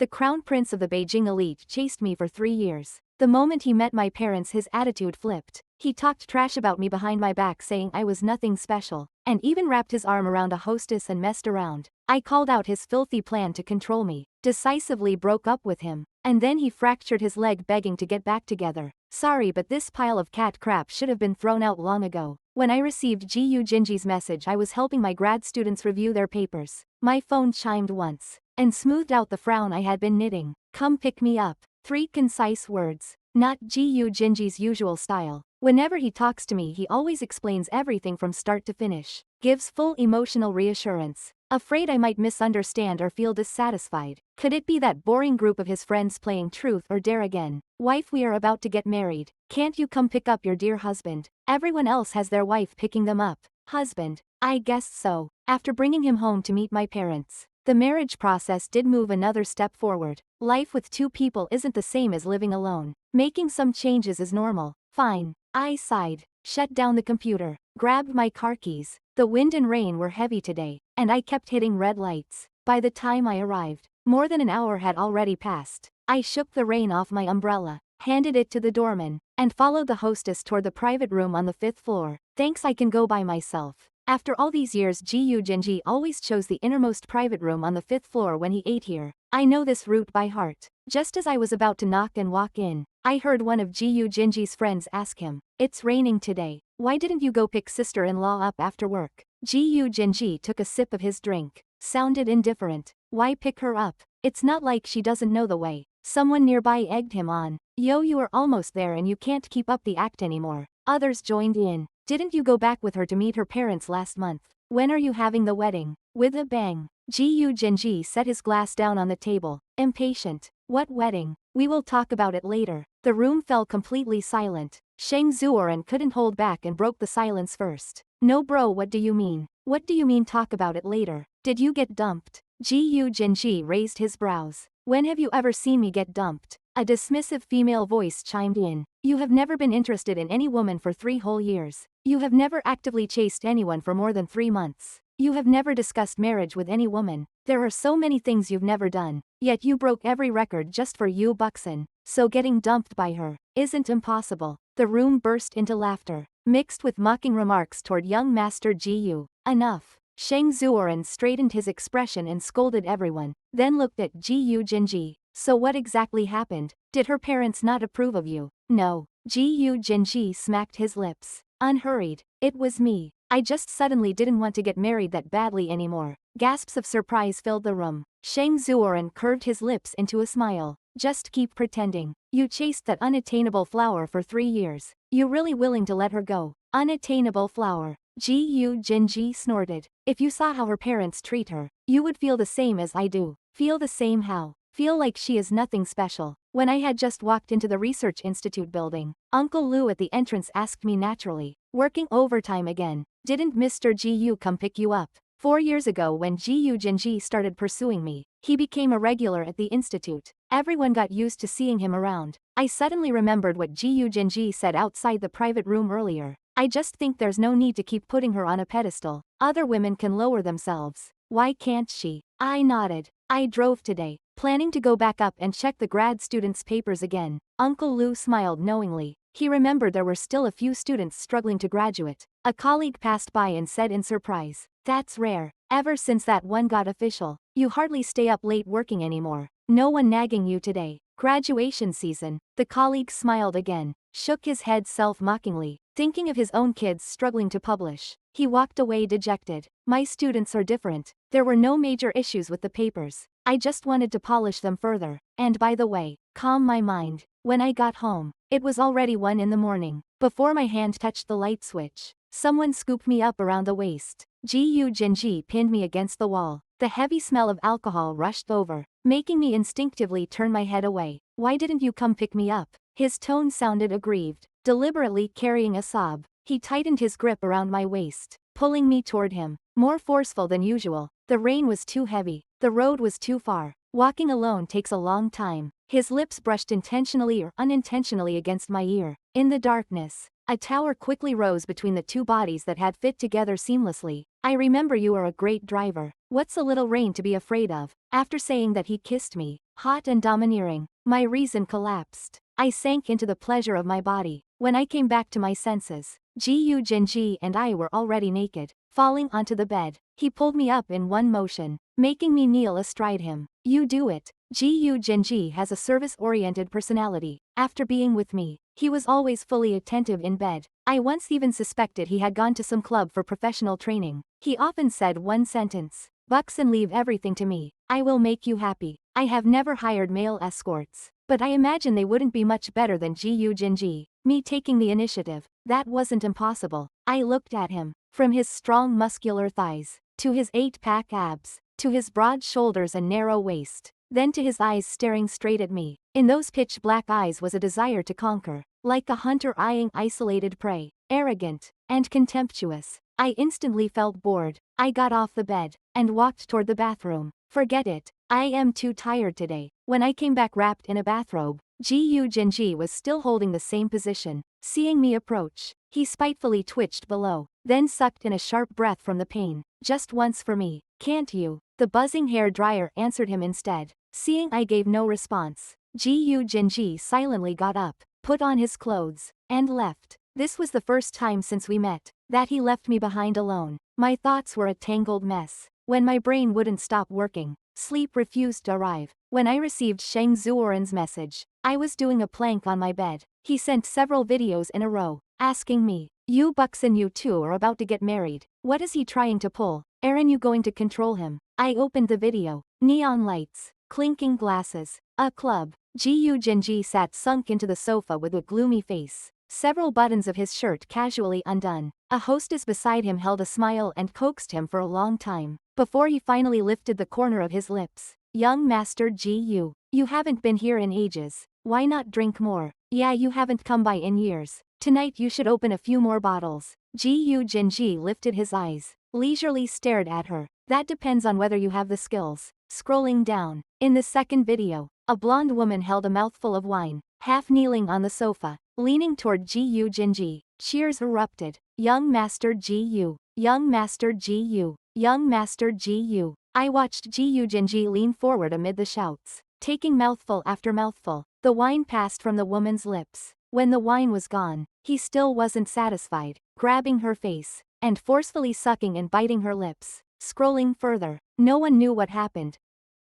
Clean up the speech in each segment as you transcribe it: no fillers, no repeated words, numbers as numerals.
The crown prince of the Beijing elite chased me for 3 years. The moment he met my parents, his attitude flipped. He talked trash about me behind my back, saying I was nothing special, and even wrapped his arm around a hostess and messed around. I called out his filthy plan to control me, decisively broke up with him, and then he fractured his leg begging to get back together. Sorry, but this pile of cat crap should have been thrown out long ago. When I received Gu Jinji's message, I was helping my grad students review their papers. My phone chimed once, and smoothed out the frown I had been knitting. Come pick me up. 3 concise words. Not Gu Jinji's usual style. Whenever he talks to me, he always explains everything from start to finish. Gives full emotional reassurance. Afraid I might misunderstand or feel dissatisfied. Could it be that boring group of his friends playing truth or dare again? Wife, we are about to get married. Can't you come pick up your dear husband? Everyone else has their wife picking them up. Husband? I guess so. After bringing him home to meet my parents, the marriage process did move another step forward. Life with 2 people isn't the same as living alone. Making some changes is normal. Fine. I sighed, shut down the computer, grabbed my car keys. The wind and rain were heavy today, and I kept hitting red lights. By the time I arrived, more than an hour had already passed. I shook the rain off my umbrella, handed it to the doorman, and followed the hostess toward the private room on the 5th floor. Thanks, I can go by myself. After all these years, Gu Jinji always chose the innermost private room on the 5th floor when he ate here. I know this route by heart. Just as I was about to knock and walk in, I heard one of Gu Jinji's friends ask him, "It's raining today. Why didn't you go pick sister-in-law up after work?" Gu Jinji took a sip of his drink. Sounded indifferent. Why pick her up? It's not like she doesn't know the way. Someone nearby egged him on. Yo, you are almost there and you can't keep up the act anymore. Others joined in. Didn't you go back with her to meet her parents last month? When are you having the wedding? With a bang, Gu Jinji set his glass down on the table, impatient. What wedding? We will talk about it later. The room fell completely silent. Sheng Zuoren couldn't hold back and broke the silence first. No bro, what do you mean? What do you mean talk about it later? Did you get dumped? Gu Jinji raised his brows. When have you ever seen me get dumped? A dismissive female voice chimed in. You have never been interested in any woman for 3 whole years. You have never actively chased anyone for more than 3 months. You have never discussed marriage with any woman. There are so many things you've never done. Yet you broke every record just for Yu Buxin. So getting dumped by her isn't impossible. The room burst into laughter, mixed with mocking remarks toward young Master Gu. Enough. Sheng Zuoren straightened his expression and scolded everyone, then looked at Gu Jinji. So what exactly happened? Did her parents not approve of you? No. Gu Jinji smacked his lips. Unhurried. It was me. I just suddenly didn't want to get married that badly anymore. Gasps of surprise filled the room. Sheng Zuoren curved his lips into a smile. Just keep pretending. You chased that unattainable flower for 3 years. You really willing to let her go? Unattainable flower. Gu Jinji snorted. If you saw how her parents treat her, you would feel the same as I do. Feel the same how? Feel like she is nothing special. When I had just walked into the research institute building, Uncle Lu at the entrance asked me naturally, working overtime again, didn't Mr. Gu come pick you up? 4 years ago when Gu Jinji started pursuing me, he became a regular at the institute. Everyone got used to seeing him around. I suddenly remembered what Gu Jinji said outside the private room earlier. I just think there's no need to keep putting her on a pedestal. Other women can lower themselves. Why can't she? I nodded. I drove today, planning to go back up and check the grad students' papers again. Uncle Lu smiled knowingly. He remembered there were still a few students struggling to graduate. A colleague passed by and said in surprise, "That's rare. Ever since that one got official, you hardly stay up late working anymore. No one nagging you today. Graduation season." The colleague smiled again, shook his head self-mockingly, thinking of his own kids struggling to publish. He walked away dejected. My students are different. There were no major issues with the papers. I just wanted to polish them further. And by the way, calm my mind. When I got home, it was already 1 in the morning. Before my hand touched the light switch, someone scooped me up around the waist. Gu Jinji pinned me against the wall. The heavy smell of alcohol rushed over, making me instinctively turn my head away. Why didn't you come pick me up? His tone sounded aggrieved, deliberately carrying a sob. He tightened his grip around my waist, pulling me toward him, more forceful than usual. The rain was too heavy. The road was too far. Walking alone takes a long time. His lips brushed intentionally or unintentionally against my ear. In the darkness, A tower quickly rose between the two bodies that had fit together seamlessly. I remember you are a great driver. What's a little rain to be afraid of? After saying that, he kissed me, hot and domineering. My reason collapsed. I sank into the pleasure of my body. When I came back to my senses, Gu Jinji and I were already naked, falling onto the bed. He pulled me up in one motion, making me kneel astride him. You do it. Gu Jinji has a service-oriented personality. After being with me, he was always fully attentive in bed. I once even suspected he had gone to some club for professional training. He often said one sentence, "Buxton, leave everything to me. I will make you happy." I have never hired male escorts, but I imagine they wouldn't be much better than Gu Jinji. Me taking the initiative, that wasn't impossible. I looked at him, from his strong muscular thighs, to his 8-pack abs, to his broad shoulders and narrow waist, then to his eyes staring straight at me. In those pitch-black eyes was a desire to conquer, like a hunter eyeing isolated prey, arrogant and contemptuous. I instantly felt bored. I got off the bed and walked toward the bathroom. Forget it. I am too tired today. When I came back wrapped in a bathrobe, Gu Jinji was still holding the same position. Seeing me approach, he spitefully twitched below, then sucked in a sharp breath from the pain. Just once for me, can't you? The buzzing hair dryer answered him instead. Seeing I gave no response, Gu Jinji silently got up, put on his clothes, and left. This was the first time since we met that he left me behind alone. My thoughts were a tangled mess. When my brain wouldn't stop working, sleep refused to arrive. When I received Sheng Zuoren's message, I was doing a plank on my bed. He sent several videos in a row, asking me, "You Buxton, you two are about to get married. What is he trying to pull? Aren't you going to control him?" I opened the video. Neon lights, clinking glasses, a club. Gu Jinji sat sunk into the sofa with a gloomy face, several buttons of his shirt casually undone. A hostess beside him held a smile and coaxed him for a long time, before he finally lifted the corner of his lips. "Young Master Gu, you haven't been here in ages. Why not drink more? Yeah, you haven't come by in years. Tonight you should open a few more bottles." Gu Jinji lifted his eyes, leisurely stared at her. "That depends on whether you have the skills." Scrolling down, in the second video, a blonde woman held a mouthful of wine, half kneeling on the sofa, leaning toward Gu Jinji. Cheers erupted. "Young Master Gu, Young Master Gu, Young Master Gu." I watched Gu Jinji lean forward amid the shouts, taking mouthful after mouthful. The wine passed from the woman's lips. When the wine was gone, he still wasn't satisfied, grabbing her face, and forcefully sucking and biting her lips. Scrolling further, no one knew what happened,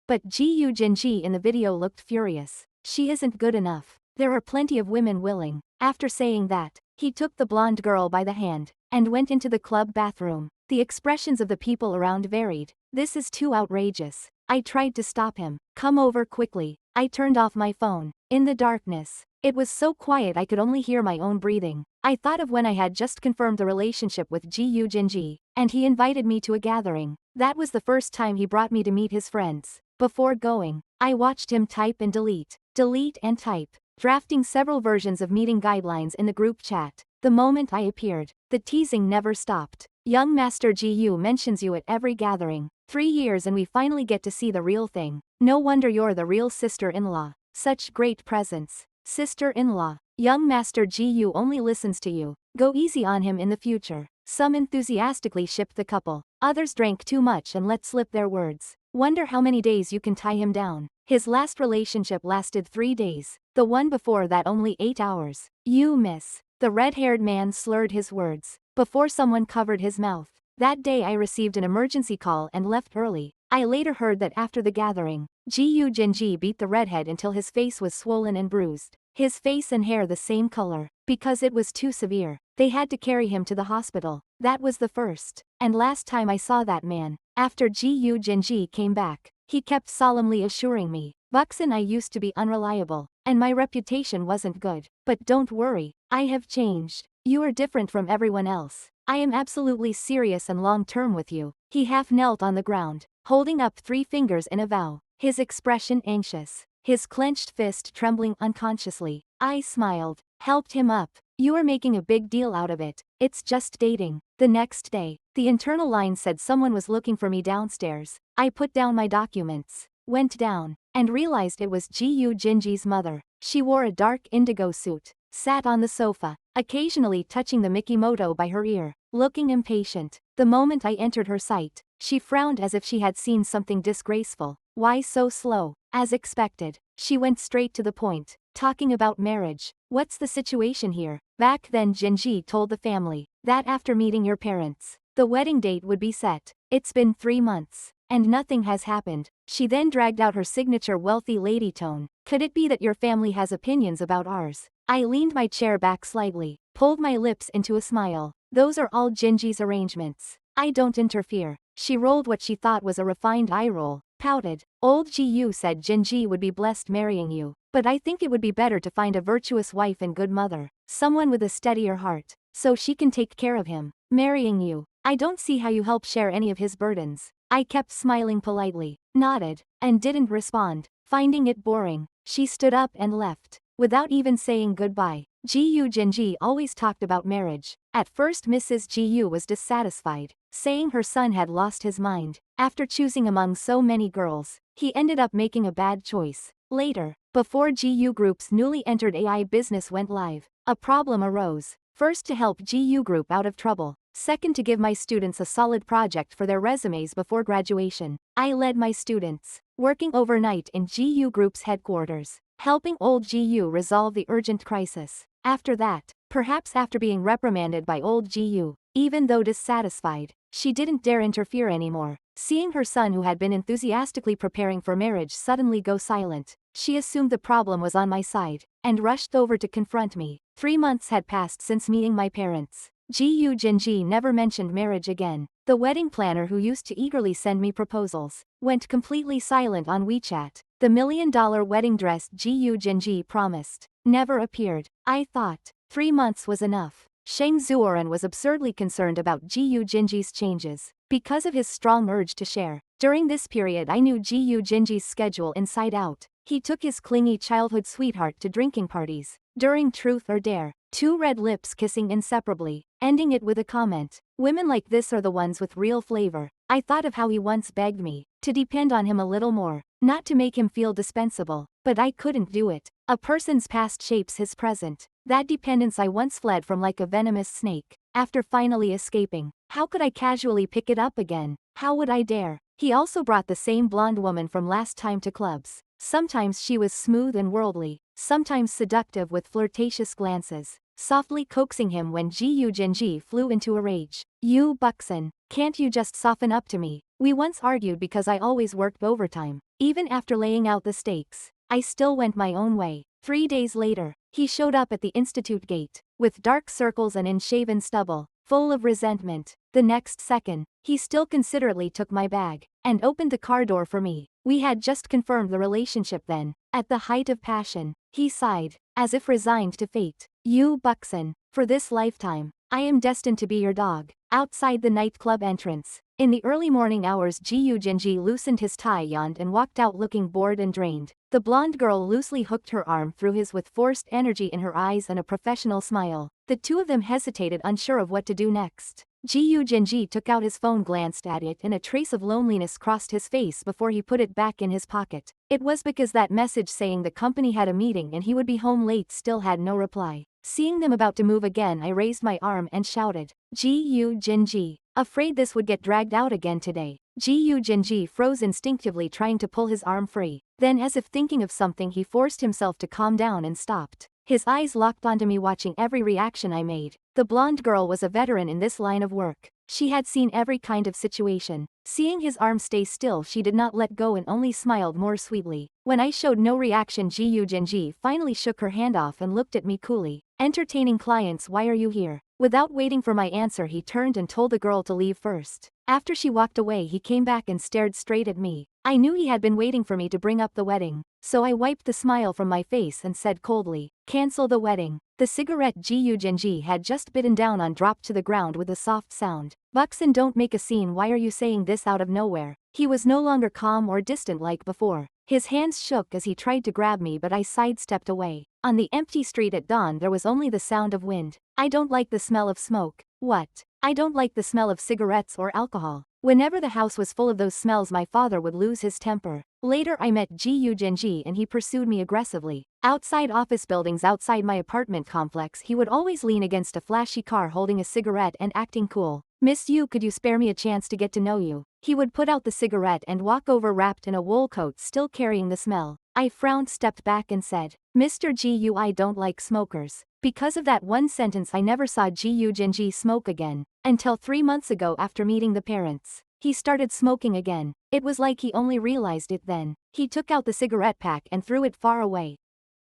but Gu Jinji in the video looked furious. "She isn't good enough. There are plenty of women willing." After saying that, he took the blonde girl by the hand, and went into the club bathroom. The expressions of the people around varied. "This is too outrageous." I tried to stop him. "Come over quickly." I turned off my phone. In the darkness, it was so quiet I could only hear my own breathing. I thought of when I had just confirmed the relationship with Gu Jinji, and he invited me to a gathering. That was the first time he brought me to meet his friends. Before going, I watched him type and delete and type, drafting several versions of meeting guidelines in the group chat. The moment I appeared, the teasing never stopped. "Young Master Gu mentions you at every gathering. 3 years and we finally get to see the real thing. No wonder you're the real sister-in-law. Such great presence. Sister-in-law. Young Master Gu only listens to you. Go easy on him in the future." Some enthusiastically shipped the couple. Others drank too much and let slip their words. "Wonder how many days you can tie him down." His last relationship lasted 3 days. The one before that only 8 hours. "You miss." The red-haired man slurred his words, before someone covered his mouth. That day I received an emergency call and left early. I later heard that after the gathering, Gu Jinji beat the redhead until his face was swollen and bruised. His face and hair the same color. Because it was too severe, they had to carry him to the hospital. That was the first and last time I saw that man. After Gu Jinji came back, he kept solemnly assuring me, "Buxton, I used to be unreliable, and my reputation wasn't good. But don't worry, I have changed. You are different from everyone else. I am absolutely serious and long-term with you." He half knelt on the ground, holding up 3 fingers in a vow, his expression anxious, his clenched fist trembling unconsciously. I smiled, helped him up. "You are making a big deal out of it. It's just dating." The next day, the internal line said someone was looking for me downstairs. I put down my documents, went down, and realized it was Gu Jinji's mother. She wore a dark indigo suit, sat on the sofa, occasionally touching the Mikimoto by her ear, looking impatient. The moment I entered her sight, she frowned as if she had seen something disgraceful. Why so slow? As expected, she went straight to the point, talking about marriage. What's the situation here? Back then Jinji told the family that after meeting your parents, the wedding date would be set. It's been 3 months, and nothing has happened. She then dragged out her signature wealthy lady tone. Could it be that your family has opinions about ours? I leaned my chair back slightly, pulled my lips into a smile. Those are all Jinji's arrangements. I don't interfere. She rolled what she thought was a refined eye roll, pouted. Old Gu said Jinji would be blessed marrying you, but I think it would be better to find a virtuous wife and good mother, someone with a steadier heart, so she can take care of him. Marrying you, I don't see how you help share any of his burdens. I kept smiling politely, nodded, and didn't respond. Finding it boring, she stood up and left, without even saying goodbye. Gu Jinji always talked about marriage. At first Mrs. Gu was dissatisfied, saying her son had lost his mind. After choosing among so many girls, he ended up making a bad choice. Later, before GU Group's newly entered AI business went live, a problem arose. First, to help GU Group out of trouble. Second, to give my students a solid project for their resumes before graduation. I led my students, working overnight in GU Group's headquarters, helping old GU resolve the urgent crisis. After that, perhaps after being reprimanded by old GU, even though dissatisfied, she didn't dare interfere anymore. Seeing her son, who had been enthusiastically preparing for marriage, suddenly go silent, she assumed the problem was on my side, and rushed over to confront me. 3 months had passed since meeting my parents. Gu Jinji never mentioned marriage again. The wedding planner, who used to eagerly send me proposals, went completely silent on WeChat. The $1 million wedding dress Gu Jinji promised never appeared. I thought 3 months was enough. Sheng Zuoren was absurdly concerned about Gu Jinji's changes, because of his strong urge to share. During this period I knew Gu Jinji's schedule inside out. He took his clingy childhood sweetheart to drinking parties. During Truth or Dare, 2 red lips kissing inseparably, ending it with a comment. Women like this are the ones with real flavor. I thought of how he once begged me to depend on him a little more, not to make him feel dispensable, but I couldn't do it. A person's past shapes his present. That dependence I once fled from like a venomous snake. After finally escaping, how could I casually pick it up again? How would I dare? He also brought the same blonde woman from last time to clubs. Sometimes she was smooth and worldly, sometimes seductive with flirtatious glances, softly coaxing him when Gu Jinji flew into a rage. You Buxen, can't you just soften up to me? We once argued because I always worked overtime. Even after laying out the stakes, I still went my own way. 3 days later, he showed up at the institute gate, with dark circles and unshaven stubble, full of resentment. The next second, he still considerately took my bag, and opened the car door for me. We had just confirmed the relationship then. At the height of passion, he sighed, as if resigned to fate. You Buxen, for this lifetime, I am destined to be your dog. Outside the nightclub entrance, in the early morning hours, Gu Jinji loosened his tie, yawned, and walked out looking bored and drained. The blonde girl loosely hooked her arm through his with forced energy in her eyes and a professional smile. The two of them hesitated, unsure of what to do next. Gu Jinji took out his phone, glanced at it, and a trace of loneliness crossed his face before he put it back in his pocket. It was because that message saying the company had a meeting and he would be home late still had no reply. Seeing them about to move again, I raised my arm and shouted, Gu Jinji, afraid this would get dragged out again today. Gu Jinji froze instinctively, trying to pull his arm free. Then, as if thinking of something, he forced himself to calm down and stopped. His eyes locked onto me, watching every reaction I made. The blonde girl was a veteran in this line of work. She had seen every kind of situation. Seeing his arm stay still, she did not let go and only smiled more sweetly. When I showed no reaction, Gu Jinji finally shook her hand off and looked at me coolly. Entertaining clients, why are you here? Without waiting for my answer, he turned and told the girl to leave first. After she walked away, he came back and stared straight at me. I knew he had been waiting for me to bring up the wedding, so I wiped the smile from my face and said coldly, cancel the wedding. The cigarette Gu Jinji had just bitten down on dropped to the ground with a soft sound. Buxen, don't make a scene. Why are you saying this out of nowhere? He was no longer calm or distant like before. His hands shook as he tried to grab me, but I sidestepped away. On the empty street at dawn, there was only the sound of wind. I don't like the smell of smoke. What? I don't like the smell of cigarettes or alcohol. Whenever the house was full of those smells, my father would lose his temper. Later I met Gu Genji and he pursued me aggressively. Outside office buildings outside my apartment complex he would always lean against a flashy car holding a cigarette and acting cool. "Miss Yu, could you spare me a chance to get to know you?" He would put out the cigarette and walk over wrapped in a wool coat still carrying the smell. I frowned, stepped back and said, "Mr. Gu, I don't like smokers." Because of that one sentence I never saw Gu Genji smoke again. Until 3 months ago after meeting the parents. He started smoking again. It was like he only realized it then. He took out the cigarette pack and threw it far away.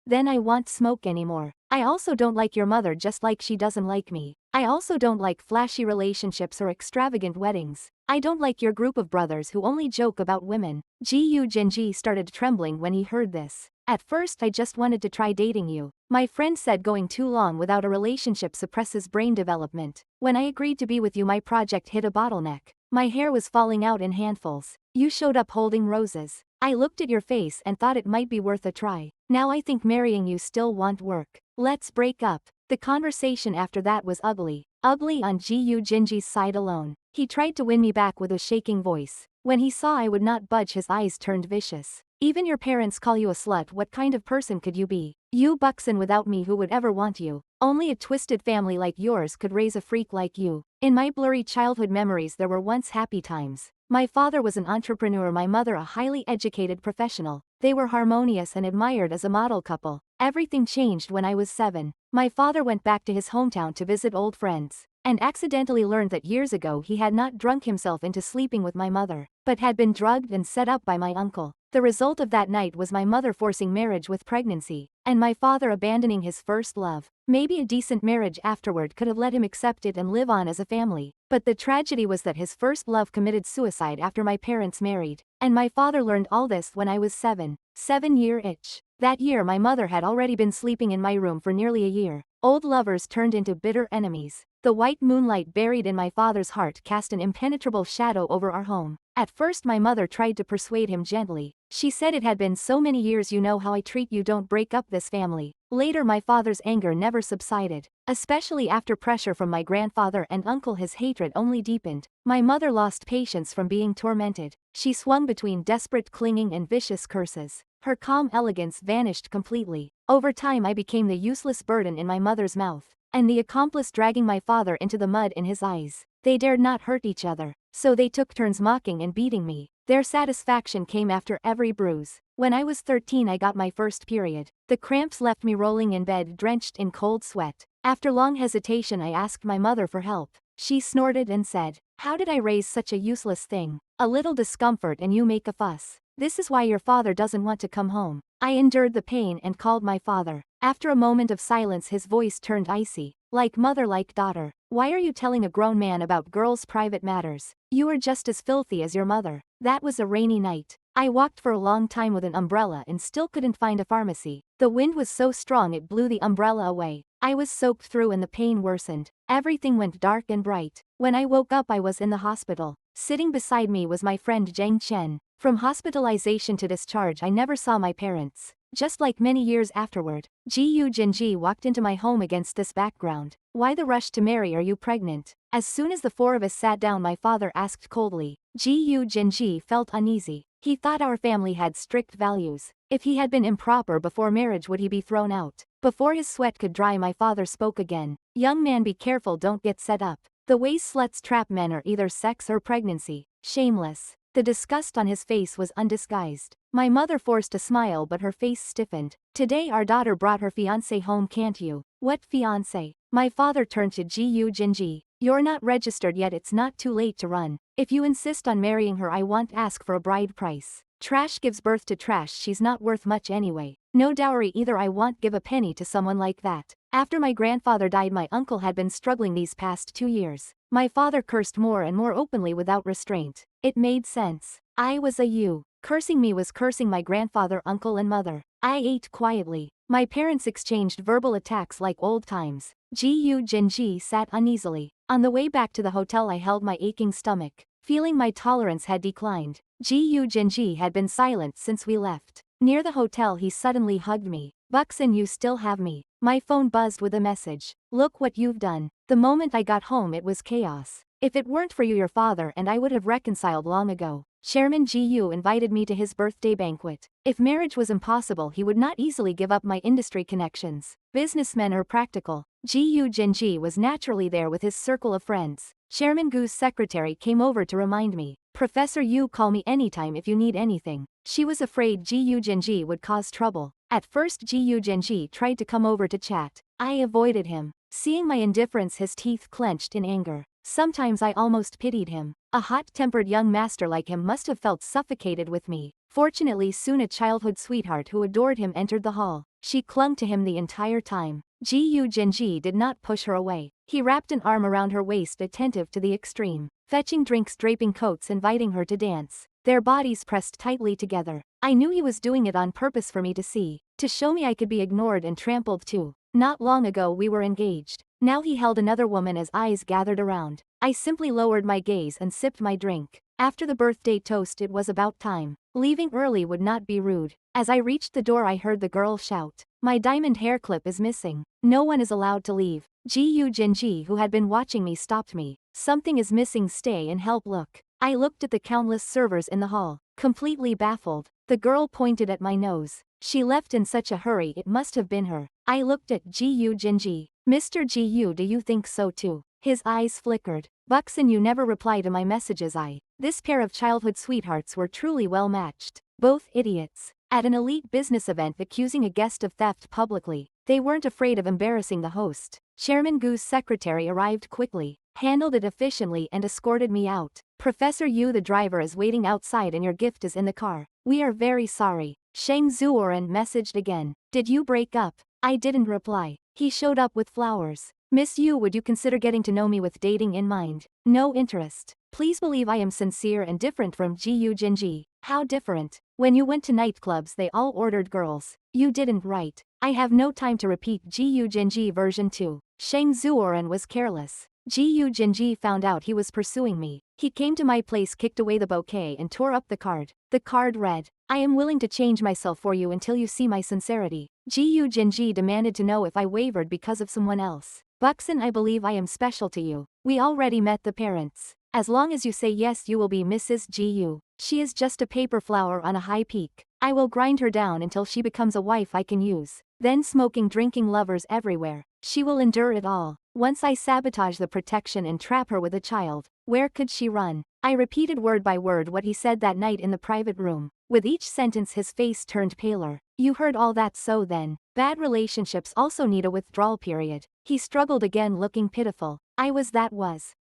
"Then I won't smoke anymore. I also don't like your mother just like she doesn't like me. I also don't like flashy relationships or extravagant weddings. I don't like your group of brothers who only joke about women." Gu Genji started trembling when he heard this. "At first I just wanted to try dating you. My friend said going too long without a relationship suppresses brain development. When I agreed to be with you my project hit a bottleneck. My hair was falling out in handfuls. You showed up holding roses. I looked at your face and thought it might be worth a try. Now I think marrying you still won't work. Let's break up." The conversation after that was ugly. Ugly on Gu Genji's side alone. He tried to win me back with a shaking voice. When he saw I would not budge his eyes turned vicious. "Even your parents call you a slut, what kind of person could you be? You buxen without me, who would ever want you? Only a twisted family like yours could raise a freak like you." In my blurry childhood memories there were once happy times. My father was an entrepreneur, my mother a highly educated professional. They were harmonious and admired as a model couple. Everything changed when I was 7. My father went back to his hometown to visit old friends, and accidentally learned that years ago he had not drunk himself into sleeping with my mother, but had been drugged and set up by my uncle. The result of that night was my mother forcing marriage with pregnancy, and my father abandoning his first love. Maybe a decent marriage afterward could have let him accept it and live on as a family, but the tragedy was that his first love committed suicide after my parents married, and my father learned all this when I was 7. 7-year itch. That year my mother had already been sleeping in my room for nearly a year. Old lovers turned into bitter enemies. The white moonlight buried in my father's heart cast an impenetrable shadow over our home. At first my mother tried to persuade him gently. She said, "It had been so many years, you know how I treat you, don't break up this family." Later my father's anger never subsided. Especially after pressure from my grandfather and uncle his hatred only deepened. My mother lost patience from being tormented. She swung between desperate clinging and vicious curses. Her calm elegance vanished completely. Over time I became the useless burden in my mother's mouth, and the accomplice dragging my father into the mud in his eyes. They dared not hurt each other, so they took turns mocking and beating me. Their satisfaction came after every bruise. When I was 13 I got my first period. The cramps left me rolling in bed drenched in cold sweat. After long hesitation I asked my mother for help. She snorted and said, "How did I raise such a useless thing? A little discomfort and you make a fuss. This is why your father doesn't want to come home." I endured the pain and called my father. After a moment of silence his voice turned icy. "Like mother, like daughter. Why are you telling a grown man about girls' private matters? You are just as filthy as your mother." That was a rainy night. I walked for a long time with an umbrella and still couldn't find a pharmacy. The wind was so strong it blew the umbrella away. I was soaked through and the pain worsened. Everything went dark and bright. When I woke up I was in the hospital. Sitting beside me was my friend Zhang Chen. From hospitalization to discharge I never saw my parents. Just like many years afterward, Gu Genji walked into my home against this background. "Why the rush to marry? Are you pregnant?" As soon as the four of us sat down my father asked coldly. Gu Genji felt uneasy. He thought our family had strict values. If he had been improper before marriage would he be thrown out? Before his sweat could dry my father spoke again. "Young man, be careful, don't get set up. The ways sluts trap men are either sex or pregnancy." Shameless. The disgust on his face was undisguised. My mother forced a smile but her face stiffened. "Today our daughter brought her fiancé home, can't you?" "What fiancé?" My father turned to Gu Genji. "You're not registered yet, it's not too late to run. If you insist on marrying her I won't ask for a bride price. Trash gives birth to trash, she's not worth much anyway. No dowry either, I won't give a penny to someone like that." After my grandfather died my uncle had been struggling these past 2 years. My father cursed more and more openly without restraint. It made sense. I was a you. Cursing me was cursing my grandfather, uncle and mother. I ate quietly. My parents exchanged verbal attacks like old times. Gu Genji sat uneasily. On the way back to the hotel I held my aching stomach, feeling my tolerance had declined. Gu Genji had been silent since we left. Near the hotel he suddenly hugged me. "Buxen, you still have me." My phone buzzed with a message. "Look what you've done." The moment I got home it was chaos. If it weren't for you, your father and I would have reconciled long ago. Chairman Gu invited me to his birthday banquet. If marriage was impossible, he would not easily give up my industry connections. Businessmen are practical. Gu Jinji was naturally there with his circle of friends. Chairman Gu's secretary came over to remind me, Professor Yu, call me anytime if you need anything. She was afraid Gu Jinji would cause trouble. At first Gu Jinji tried to come over to chat. I avoided him. Seeing my indifference, his teeth clenched in anger. Sometimes I almost pitied him. A hot-tempered young master like him must have felt suffocated with me. Fortunately, soon a childhood sweetheart who adored him entered the hall. She clung to him the entire time. Gu Jinji did not push her away. He wrapped an arm around her waist, attentive to the extreme, fetching drinks, draping coats, inviting her to dance. Their bodies pressed tightly together. I knew he was doing it on purpose for me to see, to show me I could be ignored and trampled too. Not long ago we were engaged. Now he held another woman as eyes gathered around. I simply lowered my gaze and sipped my drink. After the birthday toast, it was about time. Leaving early would not be rude. As I reached the door, I heard the girl shout, "My diamond hair clip is missing. No one is allowed to leave." Gu Jinji, who had been watching me, stopped me. "Something is missing, stay and help look." I looked at the countless servers in the hall, completely baffled. The girl pointed at my nose. She left in such a hurry, it must have been her. I looked at Gu Jinji. "Mr. Gu, do you think so too?" His eyes flickered. "Buxen, you never reply to my messages." This pair of childhood sweethearts were truly well matched. Both idiots. At an elite business event accusing a guest of theft publicly, they weren't afraid of embarrassing the host. Chairman Gu's secretary arrived quickly, handled it efficiently and escorted me out. "Professor Yu, the driver is waiting outside and your gift is in the car." "We are very sorry." Sheng Zuoren messaged again. "Did you break up?" I didn't reply. He showed up with flowers. "Miss Yu, would you consider getting to know me with dating in mind?" "No interest. Please believe I am sincere and different from Gu Jinji." "How different?" "When you went to nightclubs, they all ordered girls. You didn't, right?" I have no time to repeat Gu Jinji version 2. Sheng Zuoren was careless. Gu Jinji found out he was pursuing me. He came to my place, kicked away the bouquet and tore up the card. The card read, "I am willing to change myself for you until you see my sincerity." Gu Jinji demanded to know if I wavered because of someone else. "Buxen, I believe I am special to you. We already met the parents. As long as you say yes, you will be Mrs. Gu. She is just a paper flower on a high peak. I will grind her down until she becomes a wife I can use. Then smoking, drinking, lovers everywhere. She will endure it all. Once I sabotage the protection and trap her with a child, where could she run?" I repeated word by word what he said that night in the private room. With each sentence his face turned paler. "You heard all that, so then, bad relationships also need a withdrawal period." He struggled again, looking pitiful.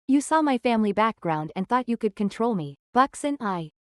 You saw my family background and thought you could control me. Buxen,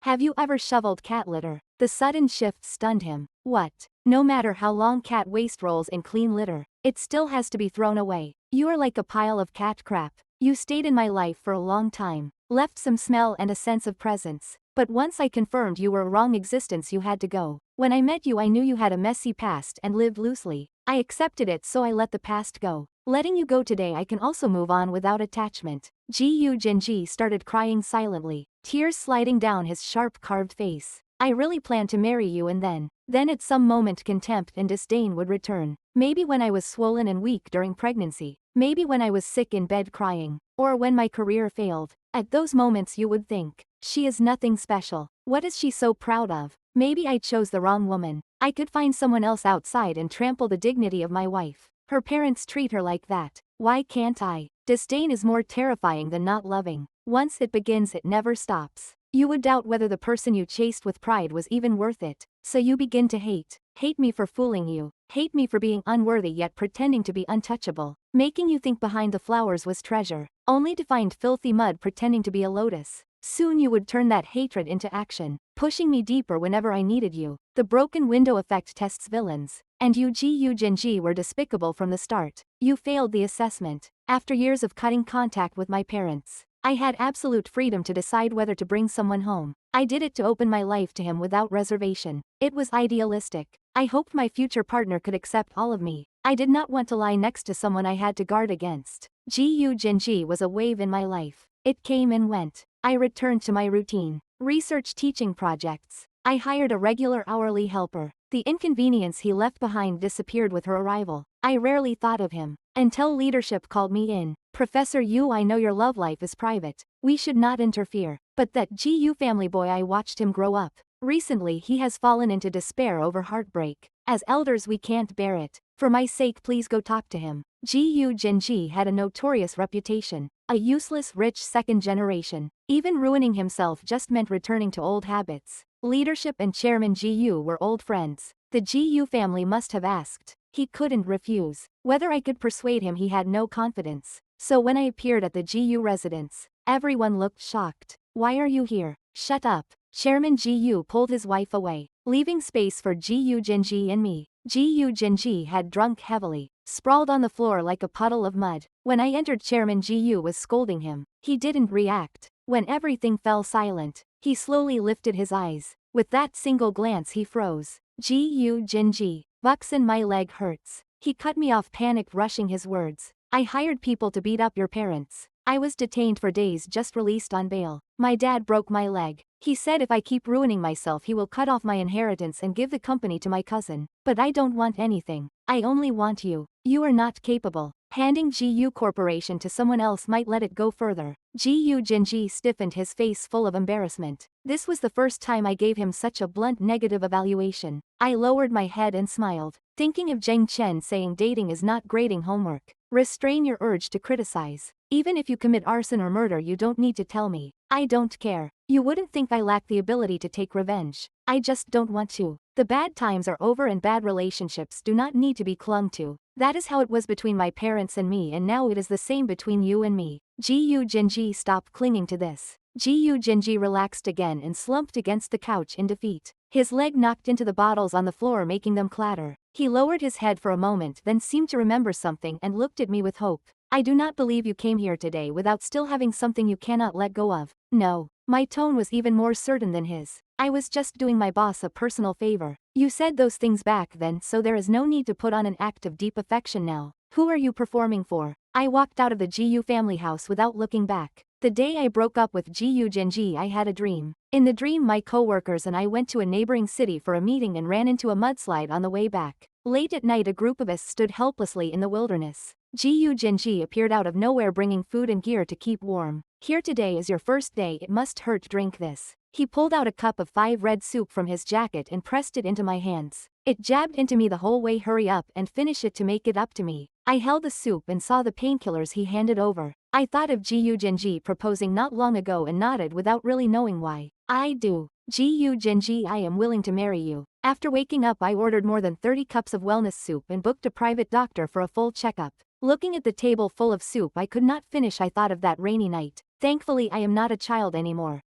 have you ever shoveled cat litter?" The sudden shift stunned him. "What? No matter how long cat waste rolls in clean litter, it still has to be thrown away. You are like a pile of cat crap. You stayed in my life for a long time, left some smell and a sense of presence. But once I confirmed you were a wrong existence, you had to go. When I met you, I knew you had a messy past and lived loosely. I accepted it, so I let the past go. Letting you go today, I can also move on without attachment." Gu Jinji started crying silently, tears sliding down his sharp carved face. "I really planned to marry you, and then at some moment contempt and disdain would return. Maybe when I was swollen and weak during pregnancy. Maybe when I was sick in bed crying. Or when my career failed. At those moments you would think, she is nothing special. What is she so proud of? Maybe I chose the wrong woman. I could find someone else outside and trample the dignity of my wife. Her parents treat her like that. Why can't I?" Disdain is more terrifying than not loving. Once it begins, it never stops. You would doubt whether the person you chased with pride was even worth it. So you begin to hate. Hate me for fooling you. Hate me for being unworthy yet pretending to be untouchable. Making you think behind the flowers was treasure, only to find filthy mud pretending to be a lotus. Soon you would turn that hatred into action, pushing me deeper whenever I needed you. The broken window effect tests villains. And you, Gu Jinji, were despicable from the start. You failed the assessment. After years of cutting contact with my parents, I had absolute freedom to decide whether to bring someone home. I did it to open my life to him without reservation. It was idealistic. I hoped my future partner could accept all of me. I did not want to lie next to someone I had to guard against. Gu Jinji was a wave in my life. It came and went. I returned to my routine. Research, teaching projects. I hired a regular hourly helper. The inconvenience he left behind disappeared with her arrival. I rarely thought of him, until leadership called me in. Professor Yu, I know your love life is private. We should not interfere. But that GU family boy, I watched him grow up. Recently he has fallen into despair over heartbreak. As elders we can't bear it. For my sake please go talk to him. GU Jinji had a notorious reputation. A useless rich second generation. Even ruining himself just meant returning to old habits. Leadership and Chairman GU were old friends. The GU family must have asked. He couldn't refuse. Whether I could persuade him, he had no confidence. So when I appeared at the GU residence, everyone looked shocked. Why are you here? Shut up. Chairman GU pulled his wife away, leaving space for GU Jinji and me. GU Jinji had drunk heavily, sprawled on the floor like a puddle of mud. When I entered, Chairman GU was scolding him. He didn't react. When everything fell silent, he slowly lifted his eyes. With that single glance he froze. GU Jinji. Buxen, my leg hurts. He cut me off, panicked, rushing his words. I hired people to beat up your parents. I was detained for days, just released on bail. My dad broke my leg. He said if I keep ruining myself he will cut off my inheritance and give the company to my cousin. But I don't want anything. I only want you. You are not capable. Handing GU Corporation to someone else might let it go further. GU Jinji stiffened, his face full of embarrassment. This was the first time I gave him such a blunt negative evaluation. I lowered my head and smiled, thinking of Zheng Chen saying dating is not grading homework. Restrain your urge to criticize. Even if you commit arson or murder, you don't need to tell me. I don't care. You wouldn't think I lack the ability to take revenge. I just don't want to. The bad times are over and bad relationships do not need to be clung to. That is how it was between my parents and me, and now it is the same between you and me. GU Jinji, stop clinging to this. GU Jinji relaxed again and slumped against the couch in defeat. His leg knocked into the bottles on the floor, making them clatter. He lowered his head for a moment, then seemed to remember something and looked at me with hope. I do not believe you came here today without still having something you cannot let go of. No. My tone was even more certain than his. I was just doing my boss a personal favor. You said those things back then, so there is no need to put on an act of deep affection now. Who are you performing for? I walked out of the GU family house without looking back. The day I broke up with GU Jinji, I had a dream. In the dream, my co-workers and I went to a neighboring city for a meeting and ran into a mudslide on the way back. Late at night, a group of us stood helplessly in the wilderness. GU Jinji appeared out of nowhere, bringing food and gear to keep warm. Here, today is your first day, it must hurt, drink this. He pulled out a cup of 5 red soup from his jacket and pressed it into my hands. It jabbed into me the whole way. Hurry up and finish it to make it up to me. I held the soup and saw the painkillers he handed over. I thought of GU Jinji proposing not long ago and nodded without really knowing why. I do. GU Jinji, I am willing to marry you. After waking up, I ordered more than 30 cups of wellness soup and booked a private doctor for a full checkup. Looking at the table full of soup I could not finish, I thought of that rainy night. Thankfully I am not a child anymore.